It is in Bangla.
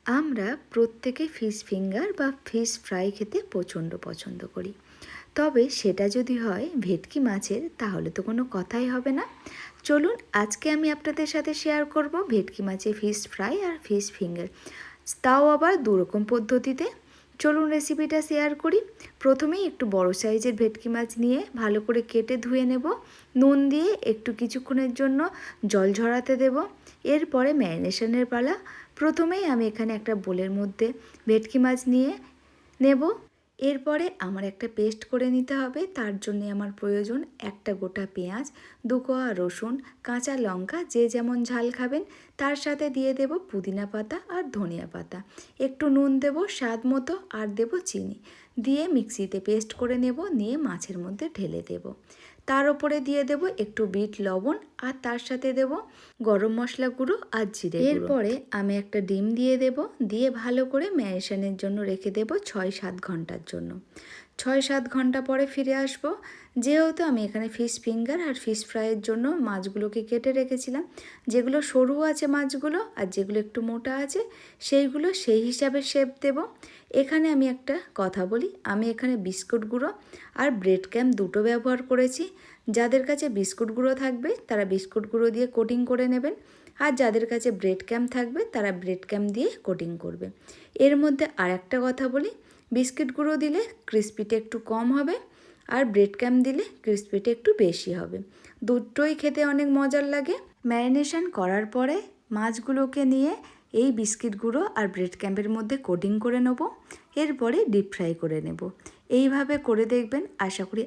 আমরা প্রত্যেকে ফিশ ফিঙ্গার বা ফিশ ফ্রাই খেতে প্রচণ্ড পছন্দ করি। তবে সেটা যদি হয় ভেটকি মাছের, তাহলে তো কোনো কথাই হবে না। চলুন আজকে আমি আপনাদের সাথে শেয়ার করব ভেটকি মাছের ফিশ ফ্রাই আর ফিশ ফিঙ্গার, তাও আবার দুরকম পদ্ধতিতে। চলুন রেসিপিটা শেয়ার করি। প্রথমেই একটু বড় সাইজের ভেটকি মাছ নিয়ে ভালো করে কেটে ধুয়ে নেব। নুন দিয়ে একটু কিছুক্ষণের জন্য জল ঝরাতে দেব। এরপরে ম্যারিনেশনের পালা। প্রথমেই আমি এখানে একটা বোলের মধ্যে ভেটকি মাছ নিয়ে নেব। এরপরে আমার একটা পেস্ট করে নিতে হবে। তার জন্য আমার প্রয়োজন একটা গোটা পেঁয়াজ, 2 কোয়া রসুন, কাঁচা লঙ্কা, যে যেমন ঝাল খাবেন। তার সাথে দিয়ে দেব পুদিনা পাতা আর ধনিয়া পাতা, একটু নুন দেব স্বাদ মতো, আর দেব চিনি। দিয়ে মিক্সিতে পেস্ট করে নেব, নিয়ে মাছের মধ্যে ঢেলে দেব। তার উপরে দিয়ে দেব একটু বিট লবণ, আর তার সাথে দেব গরম মশলা গুঁড়ো আর জিরে গুঁড়ো। এরপরে আমি একটা ডিম দিয়ে দেব, দিয়ে ভালো করে ম্যারিনেশনের জন্য রেখে দেব 6-7 ঘন্টার জন্য। 6-7 ঘন্টা পরে ফিরে আসব। যেহেতু আমি এখানে ফিশ ফিঙ্গার আর ফিশ ফ্রাইয়ের জন্য মাছগুলোকে কেটে রেখেছিলাম, যেগুলো সরু আছে মাছগুলো আর যেগুলো একটু মোটা আছে সেইগুলো সেই হিসাবে শেপ দেব। এখানে আমি একটা কথা বলি, আমি এখানে বিস্কুট গুঁড়ো আর ব্রেড ক্যাম্প দুটো ব্যবহার করেছি। যাদের কাছে বিস্কুট গুঁড়ো থাকবে তারা বিস্কুট গুঁড়ো দিয়ে কোটিং করে নেবেন, আর যাদের কাছে ব্রেড ক্যাম্প থাকবে তারা ব্রেড ক্যাম্প দিয়ে কোটিং করবে। এর মধ্যে আর একটা কথা বলি, বিস্কিট গুঁড়ো দিলে ক্রিস্পিটা একটু কম হবে, আর ব্রেড ক্যাম্প দিলে ক্রিস্পিটা একটু বেশি হবে। দুটোই খেতে অনেক মজার লাগে। ম্যারিনেশন করার পরে মাছগুলোকে নিয়ে এই বিস্কিট গুঁড়ো আর ব্রেড ক্যাম্পের মধ্যে কোটিং করে নেব। এরপরে ডিপ ফ্রাই করে নেব। এইভাবে করে দেখবেন, আশা করি